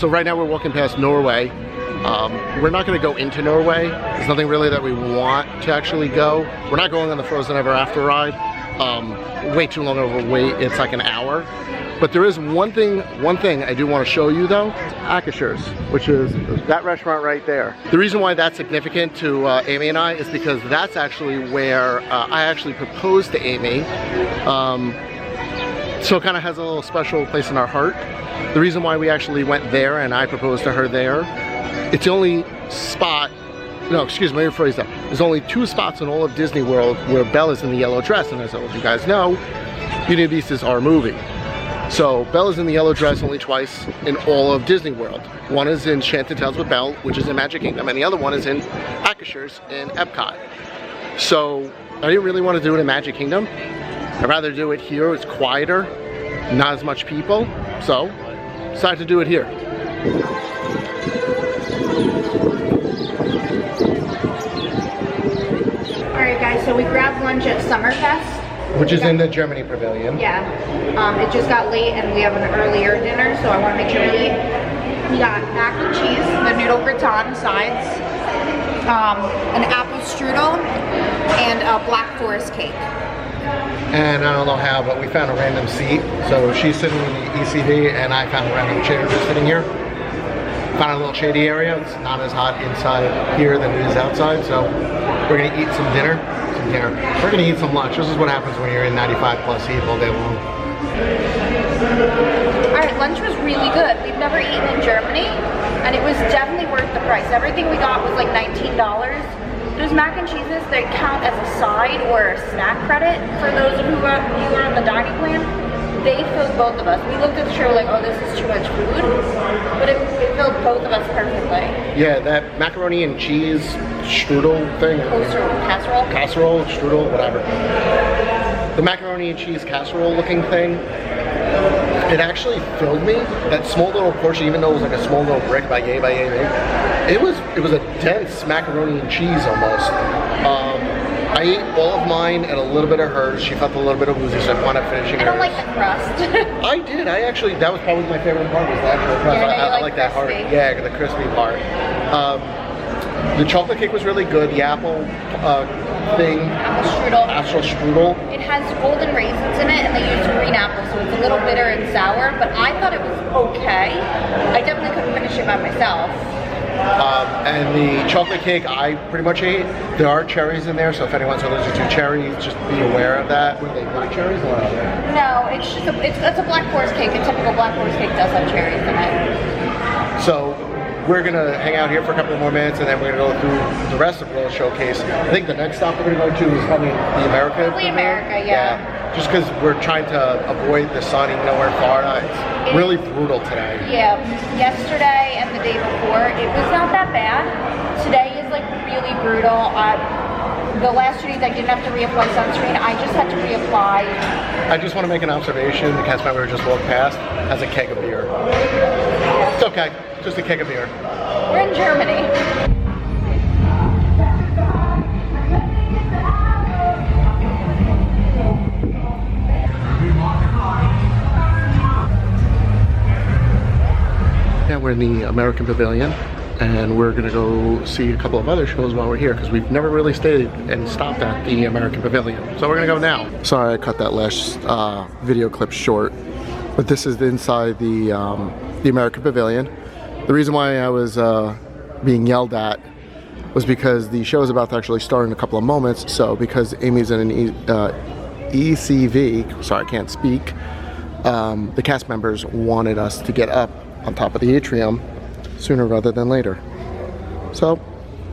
So right now we're walking past Norway. We're not going to go into Norway. There's nothing really that we want to actually go. We're not going on the Frozen Ever After ride. Way too long of a wait. It's like an hour. But there is one thing I do want to show you though. Akashers, which is that restaurant right there. The reason why that's significant to Amy and I is because that's actually where I actually proposed to Amy. So it kind of has a little special place in our heart. The reason why we actually went there and I proposed to her there, it's the only spot, no, excuse me, let me rephrase that. There's only 2 spots in all of Disney World where Bella's in the yellow dress, and as all of you guys know, Beauty and the Beast is our movie. So Bella's in the yellow dress only twice in all of Disney World. One is in Enchanted Tales with Belle, which is in Magic Kingdom, and the other one is in Akashers in Epcot. So I didn't really want to do it in Magic Kingdom. I'd rather do it here. It's quieter, not as much people. So decided to do it here. Alright guys, so we grabbed lunch at Sommerfest. Which is in the Germany Pavilion. Yeah. It just got late and we have an earlier dinner, so I want to make sure we eat. We got mac and cheese, the noodle gratin sides, an apple strudel, and a black forest cake. And I don't know how, but we found a random seat. So she's sitting in the ECV and I found a random chair just sitting here. Found a little shady area. It's not as hot inside here than it is outside. So we're gonna eat some dinner. We're gonna eat some lunch. This is what happens when you're in 95 plus heat all day long. Alright, lunch was really good. We've never eaten in Germany and it was definitely worth the price. Everything we got was like $19. Those mac and cheeses, they count as a side or a snack credit for those of you who are on the dining plan. They filled both of us. We looked at the show like, oh, this is too much food, but it filled both of us perfectly. Yeah, that macaroni and cheese strudel thing. Casserole? Casserole, strudel, whatever. The macaroni and cheese casserole looking thing, it actually filled me. That small little portion, even though it was like a small little brick by yay, it was a dense macaroni and cheese almost. I ate all of mine and a little bit of hers. She felt a little bit of woozy, so I wound up finishing hers. I don't like the crust. I did. That was probably my favorite part, was the actual crust. Yeah, I like that part. Yeah, the crispy part. The chocolate cake was really good. The apple thing. Apple strudel. It has golden raisins in it, and they use green apples, so it's a little bitter and sour, but I thought it was okay. I definitely couldn't finish it by myself. And the chocolate cake I pretty much ate. There are cherries in there, so if anyone's allergic to cherries, just be aware of that. What are they, black cherries or what? No, it's just it's a black forest cake. A typical black forest cake does have cherries in it. So we're gonna hang out here for a couple more minutes, and then we're gonna go through the rest of the World Showcase. I think the next stop we're gonna go to is probably the America. Probably America, yeah. Just because we're trying to avoid the sun, even though we're in Florida. It's really brutal today. Yeah, yesterday and the day before, it was not that bad. Today is like really brutal. The last 2 days I didn't have to reapply sunscreen. I just had to reapply. I just want to make an observation. The cast member just walked past has a keg of beer. It's okay, just a keg of beer. We're in Germany. Yeah, we're in the American Pavilion, and we're gonna go see a couple of other shows while we're here, because we've never really stayed and stopped at the American Pavilion. So we're gonna go now. Sorry I cut that last video clip short, but this is inside the American Pavilion. The reason why I was being yelled at was because the show is about to actually start in a couple of moments. So because Amy's in an ECV, sorry I can't speak, the cast members wanted us to get up on top of the atrium sooner rather than later. So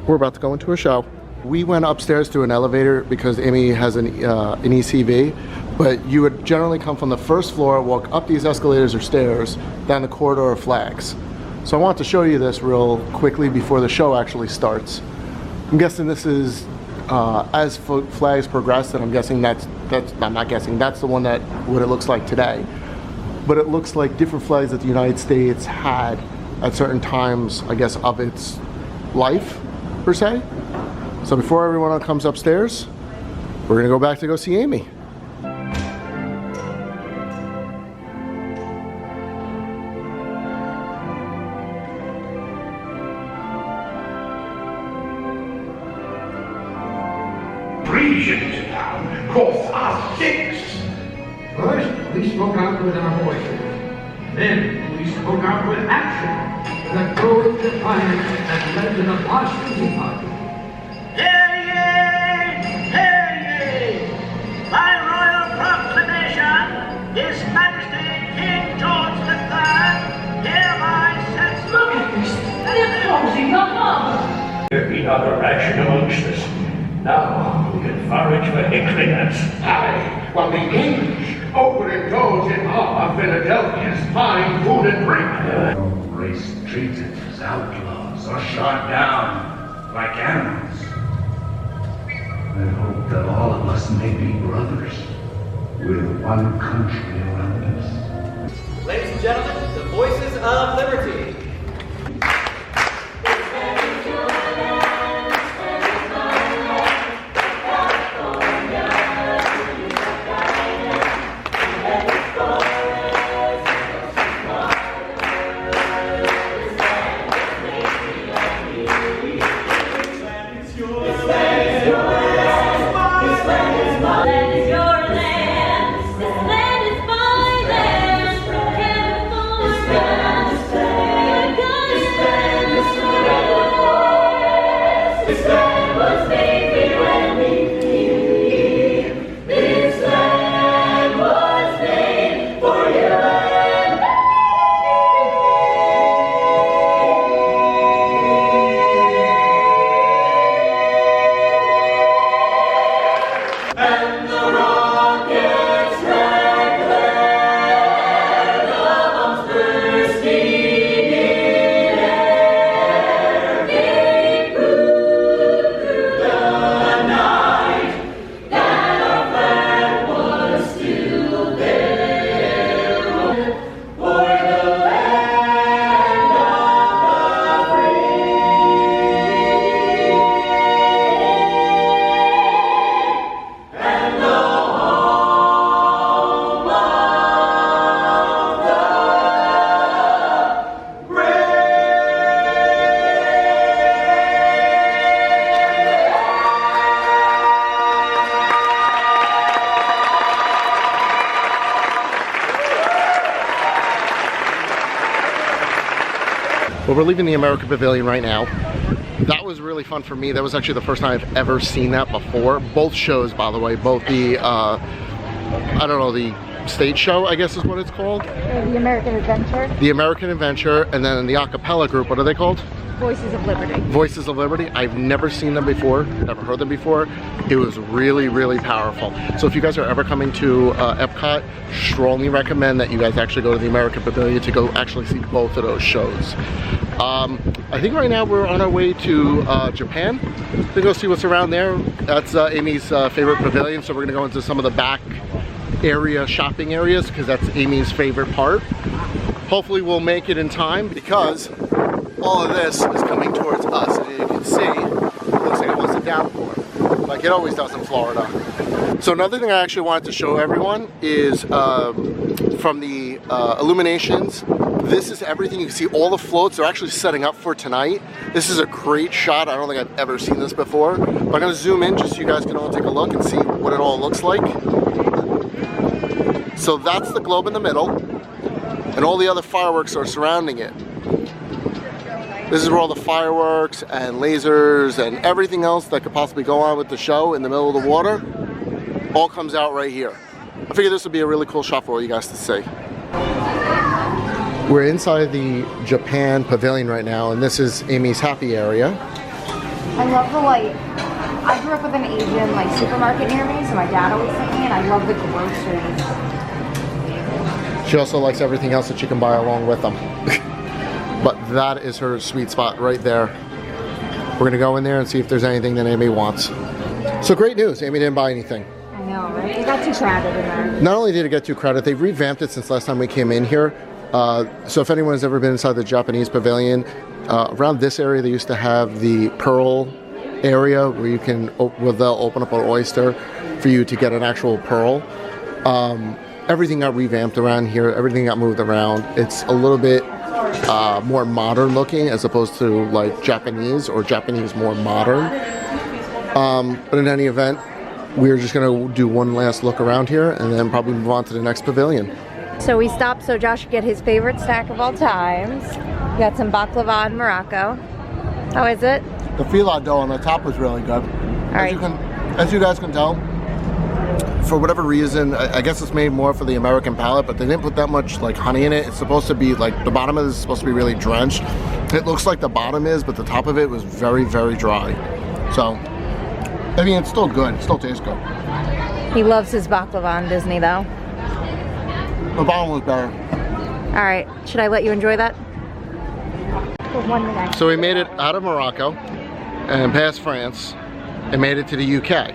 we're about to go into a show. We went upstairs to an elevator because Amy has an ECV, but you would generally come from the first floor, walk up these escalators or stairs, down the corridor of flags. So I want to show you this real quickly before the show actually starts. I'm guessing this is as flags progress, and I'm guessing I'm not guessing, that's the one that what it looks like today. But it looks like different flags that the United States had at certain times, I guess, of its life, per se. So before everyone comes upstairs, we're gonna go back to go see Amy. Parisians cost us 6. First, we spoke out with our voices. Then, we spoke out with action. The bold defiance that led to the Boston Tea Party. Hear ye! Hear ye! By royal proclamation, His Majesty King George III hereby sets... Look at this! They're closing the harbor! There be not a ration amongst us. Now we can forage for Icklingers. Aye, while the English open indulge in our Philadelphia's fine food and drink. Race treated as outlaws or shot down like animals. I hope that all of us may be brothers with one country around us. Ladies and gentlemen, the Voices of Liberty. Well, we're leaving the American Pavilion right now. That was really fun for me. That was actually the first time I've ever seen that before. Both shows, by the way, both the, I don't know, the stage show, I guess is what it's called. The American Adventure. The American Adventure, and then the a cappella group, what are they called? Voices of Liberty. Voices of Liberty. I've never seen them before, never heard them before. It was really, really powerful. So if you guys are ever coming to Epcot, strongly recommend that you guys actually go to the American Pavilion to go actually see both of those shows. I think right now we're on our way to Japan to go see what's around there. That's Amy's favorite pavilion, so we're gonna go into some of the back area, shopping areas, because that's Amy's favorite part. Hopefully we'll make it in time, because all of this is coming towards us, and you can see it looks like it wants to downpour like it always does in Florida. So another thing I actually wanted to show everyone is from the illuminations. This is everything. You can see all the floats they're actually setting up for tonight. This is a great shot. I don't think I've ever seen this before, but I'm going to zoom in just so you guys can all take a look and see what it all looks like. So that's the globe in the middle, and all the other fireworks are surrounding it. This is where all the fireworks and lasers and everything else that could possibly go on with the show in the middle of the water all comes out right here. I figured this would be a really cool shot for all you guys to see. We're inside the Japan Pavilion right now, and this is Amy's happy area. I love the I grew up with an Asian supermarket near me, so my dad always took me, and I love the groceries. She also likes everything else that she can buy along with them. But that is her sweet spot right there. We're gonna go in there and see if there's anything that Amy wants. So great news, Amy didn't buy anything. I know, right? It got too crowded in there. Not only did it get too crowded, they've revamped it since last time we came in here. So if anyone's ever been inside the Japanese pavilion, around this area they used to have the pearl area where you can, where they'll open up an oyster for you to get an actual pearl. Everything got revamped around here, everything got moved around. It's a little bit more modern looking as opposed to like Japanese, or Japanese more modern. But in any event, we're just gonna do one last look around here and then probably move on to the next pavilion. So we stopped so Josh could get his favorite snack of all times. We got some baklava in Morocco. How is it? The fila dough on the top was really good. right. As you guys can tell, for whatever reason, I guess it's made more for the American palate, but they didn't put that much like honey in it. It's supposed to be like, the bottom of it is supposed to be really drenched. It looks like the bottom is, but the top of it was very, very dry. So, I mean, it's still good. It still tastes good. He loves his baklava on Disney though. The bottom was better. All right, should I let you enjoy that? For 1 minute. So we made it out of Morocco and past France and made it to the UK.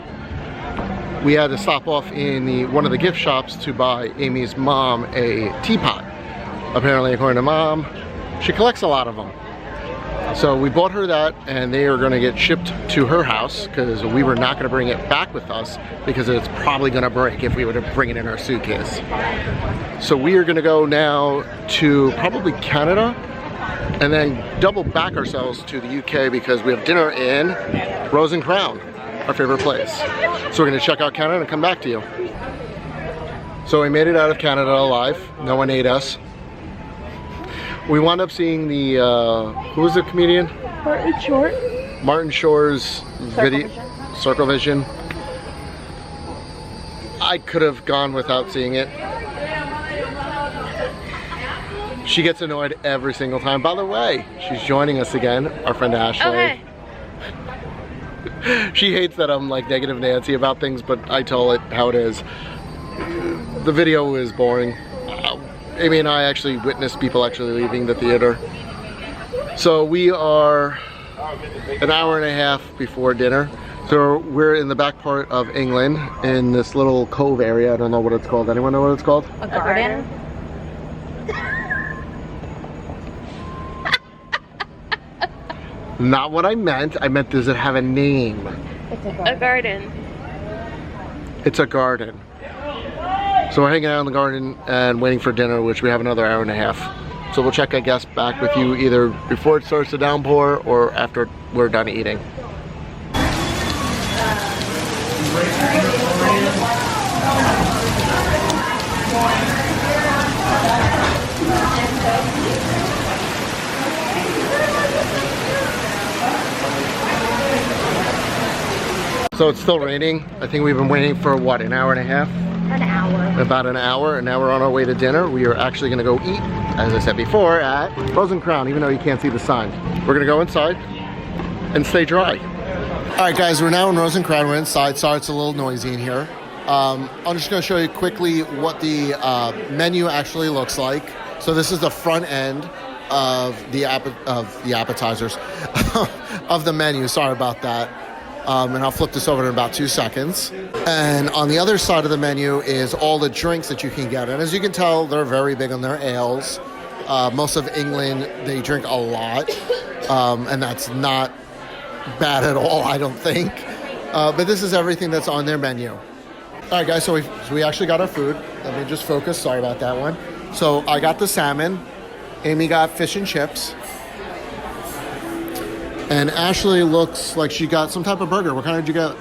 We had to stop off in one of the gift shops to buy Amy's mom a teapot. Apparently, according to mom, she collects a lot of them. So we bought her that, and they are gonna get shipped to her house because we were not gonna bring it back with us because it's probably gonna break if we were to bring it in our suitcase. So we are gonna go now to probably Canada and then double back ourselves to the UK because we have dinner in Rose and Crown, our favorite place. So we're gonna check out Canada and come back to you. So we made it out of Canada alive. No one ate us. We wound up seeing the, who was the comedian? Martin Short. Martin Short's video, Circle Vision. I could have gone without seeing it. She gets annoyed every single time. By the way, she's joining us again, our friend Ashley. Okay. She hates that I'm like negative Nancy about things, but I tell it how it is. The video is boring. Amy and I actually witnessed people actually leaving the theater. So we are an hour and a half before dinner. So we're in the back part of England in this little cove area. I don't know what it's called. Anyone know what it's called? A garden. Not what I meant. I meant, does it have a name? It's a garden. It's a garden. So we're hanging out in the garden and waiting for dinner, which we have another hour and a half. So we'll check, I guess, back with you either before it starts to downpour or after we're done eating. So it's still raining. I think we've been waiting for what, an hour and a half? An hour. About an hour, and now we're on our way to dinner. We are actually gonna go eat, as I said before, at Rose and Crown, even though you can't see the sign. We're gonna go inside and stay dry. All right, guys, we're now in Rose and Crown. We're inside. Sorry, it's a little noisy in here. I'm just gonna show you quickly what the menu actually looks like. So this is the front end of the appetizers, of the menu. Sorry about that. And I'll flip this over in about 2 seconds. And on the other side of the menu is all the drinks that you can get. And as you can tell, they're very big on their ales. Most of England, they drink a lot. And that's not bad at all, I don't think. But this is everything that's on their menu. All right, guys, so we actually got our food. Let me just focus. Sorry about that one. So I got the salmon. Amy got fish and chips. And Ashley looks like she got some type of burger. What kind did you get?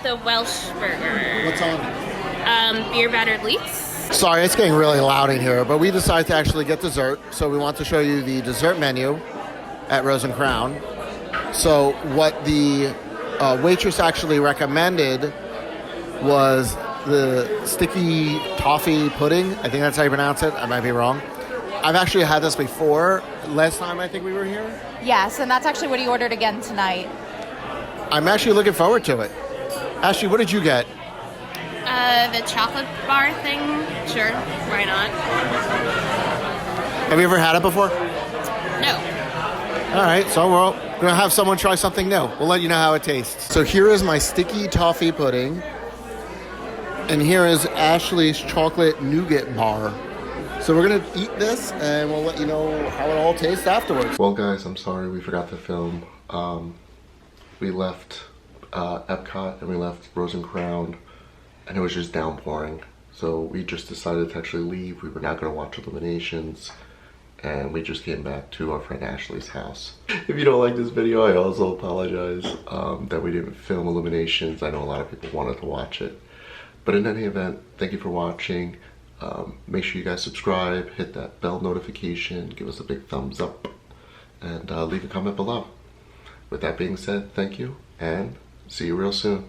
The Welsh burger. What's on? Beer battered leeks. Sorry, it's getting really loud in here, but we decided to actually get dessert. So we want to show you the dessert menu at Rose and Crown. So what the waitress actually recommended was the sticky toffee pudding. I think that's how you pronounce it. I might be wrong. I've actually had this before. Last time I think we were here. Yes, and that's actually what he ordered again tonight. I'm actually looking forward to it. Ashley, what did you get? The chocolate bar thing. Sure, why not? Have you ever had it before? No. All right, so we're gonna have someone try something new. We'll let you know how it tastes. So here is my sticky toffee pudding. And here is Ashley's chocolate nougat bar. So we're gonna eat this and we'll let you know how it all tastes afterwards. Well guys, I'm sorry we forgot to film. We left Epcot and we left Rose and Crown and it was just downpouring. So we just decided to actually leave. We were not gonna watch Illuminations and we just came back to our friend Ashley's house. If you don't like this video, I also apologize that we didn't film Illuminations. I know a lot of people wanted to watch it. But in any event, thank you for watching. Make sure you guys subscribe, hit that bell notification, give us a big thumbs up, and leave a comment below. With that being said, thank you, and see you real soon.